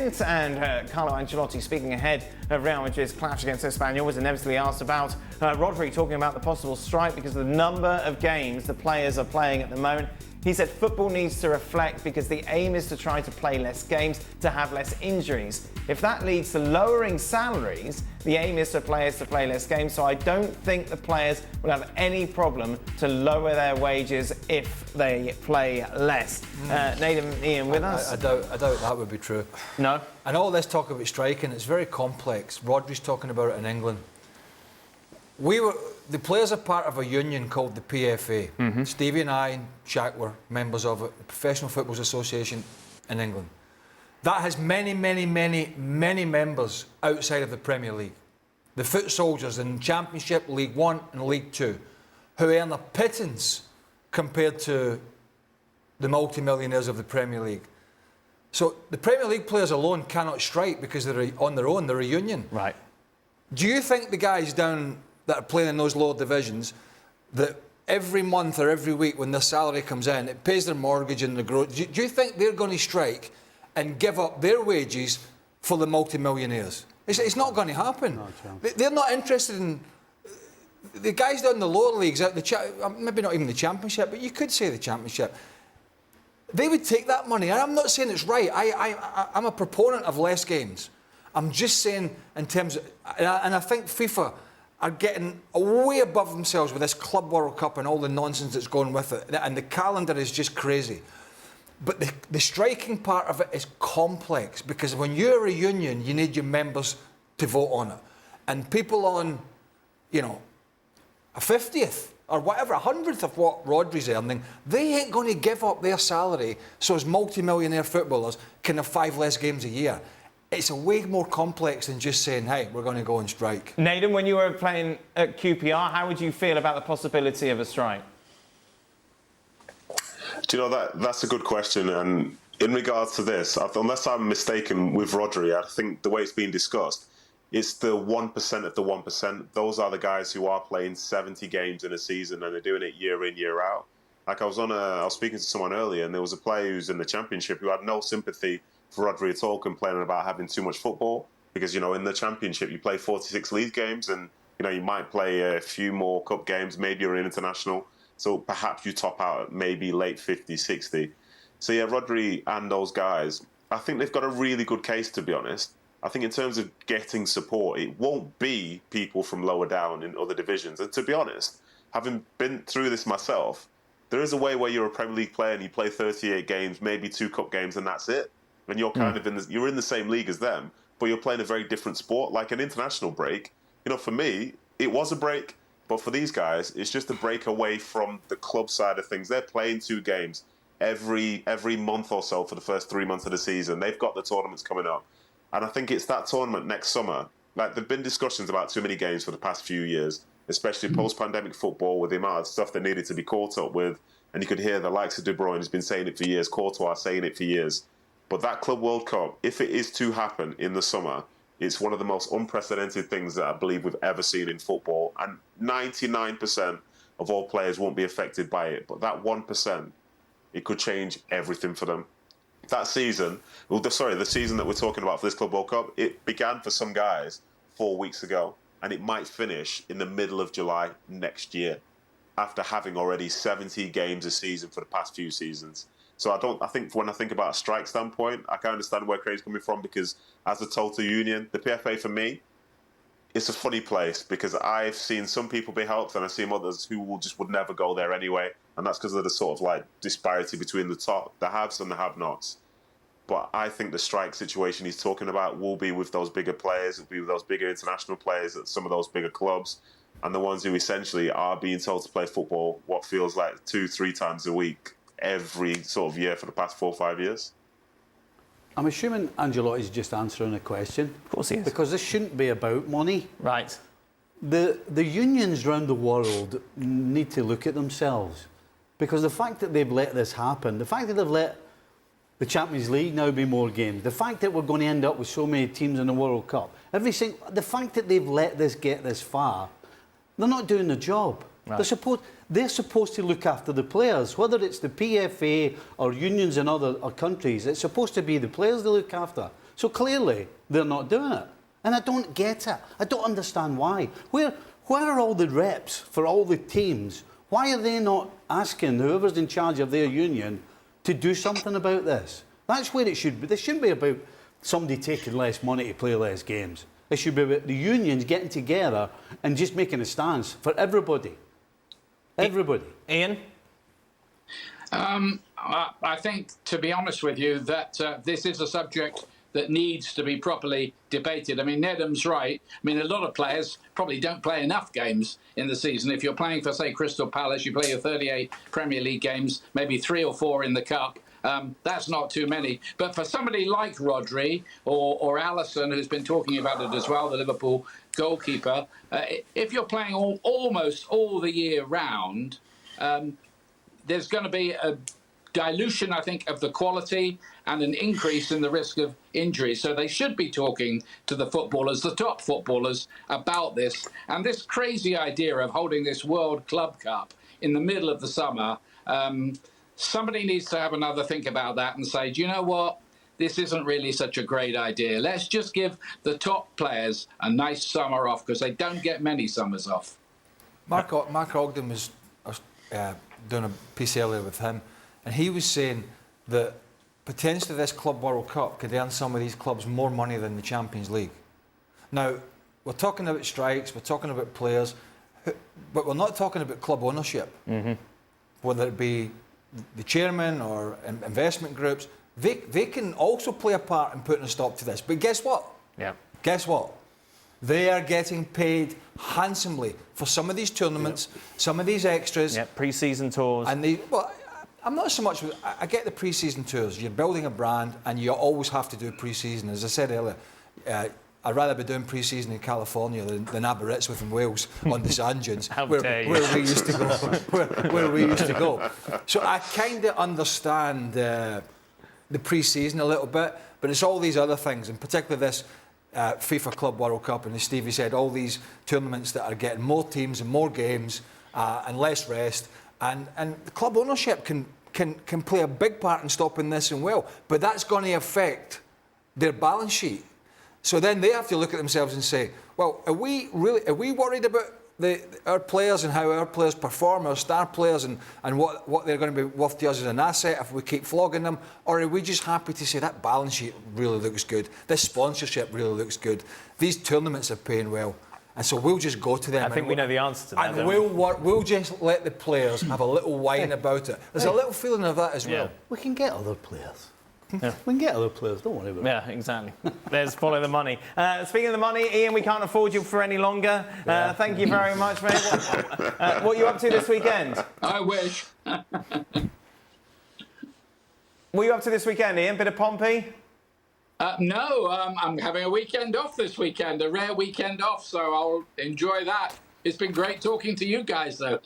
weekend, and Carlo Ancelotti, speaking ahead of Real Madrid's clash against Espanyol, was inevitably asked about Rodri, talking about the possible strike because of the number of games the players are playing at the moment. He said football needs to reflect because the aim is to try to play less games, to have less injuries. If that leads to lowering salaries, the aim is for players to play less games, so I don't think the players will have any problem to lower their wages if they play less. Nedum, Ian, with us? I doubt that would be true. No? And all this talk about striking, it's very complex. Rodri's talking about it in England. The players are part of a union called the PFA. Mm-hmm. Stevie and I and Shaq were members of it, the Professional Football Association in England. That has many, many, many, many members outside of the Premier League. The foot soldiers in Championship, League One and League Two, who earn a pittance compared to the multi-millionaires of the Premier League. So the Premier League players alone cannot strike because they're on their own, they're a union. Right. Do you think the guys down that are playing in those lower divisions, that every month or every week when their salary comes in, it pays their mortgage and their growth, do you think they're going to strike and give up their wages for the multi-millionaires? It's not going to happen. No, they're not interested in... The guys down in the lower leagues, maybe not even the Championship, but you could say the Championship, they would take that money. And I'm not saying it's right. I'm a proponent of less games. I'm just saying in terms of... And I think FIFA are getting way above themselves with this Club World Cup and all the nonsense that's going with it. And the calendar is just crazy. But the striking part of it is complex because when you're a union, you need your members to vote on it. And people on, a 50th or whatever, 100th of what Rodri's earning, they ain't going to give up their salary so as multi-millionaire footballers can have 5 less games a year. It's a way more complex than just saying, hey, we're going to go and strike. Nedum, when you were playing at QPR, how would you feel about the possibility of a strike? Do you know, that's a good question. And in regards to this, unless I'm mistaken with Rodri, I think the way it's being discussed, it's the 1% of the 1%. Those are the guys who are playing 70 games in a season and they're doing it year in, year out. Like I was speaking to someone earlier and there was a player who's in the Championship who had no sympathy for Rodri at all, complaining about having too much football because, in the Championship you play 46 league games and, you might play a few more cup games, maybe you're an international, so perhaps you top out at maybe late 50, 60. So yeah, Rodri and those guys, I think they've got a really good case, to be honest. I think in terms of getting support, it won't be people from lower down in other divisions. And to be honest, having been through this myself, there is a way where you're a Premier League player and you play 38 games, maybe 2 cup games, and that's it. And you're kind of you're in the same league as them, but you're playing a very different sport, like an international break. For me, it was a break, but for these guys, it's just a break away from the club side of things. They're playing 2 games every month or so for the first 3 months of the season. They've got the tournaments coming up. And I think it's that tournament next summer. Like, there've been discussions about too many games for the past few years, especially post-pandemic football with the amount of stuff that needed to be caught up with. And you could hear the likes of De Bruyne has been saying it for years, Courtois saying it for years. But that Club World Cup, if it is to happen in the summer, it's one of the most unprecedented things that I believe we've ever seen in football. And 99% of all players won't be affected by it. But that 1%, it could change everything for them. That season, the season that we're talking about for this Club World Cup, it began for some guys 4 weeks ago. And it might finish in the middle of July next year, after having already 70 games a season for the past few seasons. So I think when I think about a strike standpoint, I can understand where Craig's coming from because as a total union, the PFA for me, it's a funny place because I've seen some people be helped and I've seen others who would never go there anyway. And that's because of the sort of like disparity between the haves and the have-nots. But I think the strike situation he's talking about will be with those bigger players, will be with those bigger international players at some of those bigger clubs and the ones who essentially are being told to play football what feels like 2-3 times a week every sort of year for the past 4 or 5 years. I'm assuming Ancelotti's just answering a question. Of course he is. Because this shouldn't be about money. Right. The unions around the world need to look at themselves. Because the fact that they've let this happen, the fact that they've let the Champions League now be more games, the fact that we're going to end up with so many teams in the World Cup, the fact that they've let this get this far, they're not doing the job. Right. They're supposed to look after the players, whether it's the PFA or unions in other countries. It's supposed to be the players they look after. So clearly, they're not doing it. And I don't get it. I don't understand why. Where are all the reps for all the teams? Why are they not asking whoever's in charge of their union to do something about this? That's where it should be. This shouldn't be about somebody taking less money to play less games. It should be about the unions getting together and just making a stance for everybody. Everybody. Ian? I think, to be honest with you, that this is a subject that needs to be properly debated. I mean, Nedum's right. I mean, a lot of players probably don't play enough games in the season. If you're playing for, say, Crystal Palace, you play your 38 Premier League games, maybe 3 or 4 in the Cup. That's not too many. But for somebody like Rodri or Alisson, who's been talking about it as well, the Liverpool goalkeeper, if you're playing almost all the year round, there's going to be a dilution, I think, of the quality and an increase in the risk of injury. So they should be talking to the footballers, the top footballers, about this. And this crazy idea of holding this World Club Cup in the middle of the summer, somebody needs to have another think about that and say, do you know what? This isn't really such a great idea. Let's just give the top players a nice summer off, because they don't get many summers off. Mark Ogden was doing a piece earlier with him, and he was saying that potentially this Club World Cup could earn some of these clubs more money than the Champions League. Now, we're talking about strikes, we're talking about players, but we're not talking about club ownership. Mm-hmm. Whether it be the chairman or investment groups, they can also play a part in putting a stop to this. But guess what? Yeah. Guess what? They are getting paid handsomely for some of these tournaments, some of these extras. Yeah, pre-season tours. And I'm not so much. I get the pre-season tours. You're building a brand, and you always have to do pre-season. As I said earlier, I'd rather be doing pre-season in California than Aberystwyth in Wales on the sand dunes, where we used to go. where we used to go. So I kind of understand the pre-season a little bit, but it's all these other things, and particularly this FIFA Club World Cup, and as Stevie said, all these tournaments that are getting more teams and more games and less rest, and the club ownership can play a big part in stopping this and well, but that's going to affect their balance sheet. So then they have to look at themselves and say, well, are we worried about our players and how our players perform, our star players, and what they're going to be worth to us as an asset if we keep flogging them? Or are we just happy to say that balance sheet really looks good, this sponsorship really looks good, these tournaments are paying well, and so we'll just go to them. I think we know the answer to that. And we'll just let the players have a little whine about it. There's a little feeling of that as well. We can get other players. Yeah. We can get other players, don't worry about it. Yeah, exactly. There's follow the money. Speaking of the money, Ian, we can't afford you for any longer. Thank you very much, mate. What are you up to this weekend? I wish. What are you up to this weekend, Ian? Bit of Pompey? No, I'm having a weekend off this weekend, a rare weekend off, so I'll enjoy that. It's been great talking to you guys, though.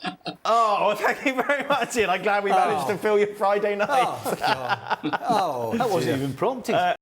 Oh, well, thank you very much, Ian. I'm glad we managed to fill your Friday night. That wasn't even prompted.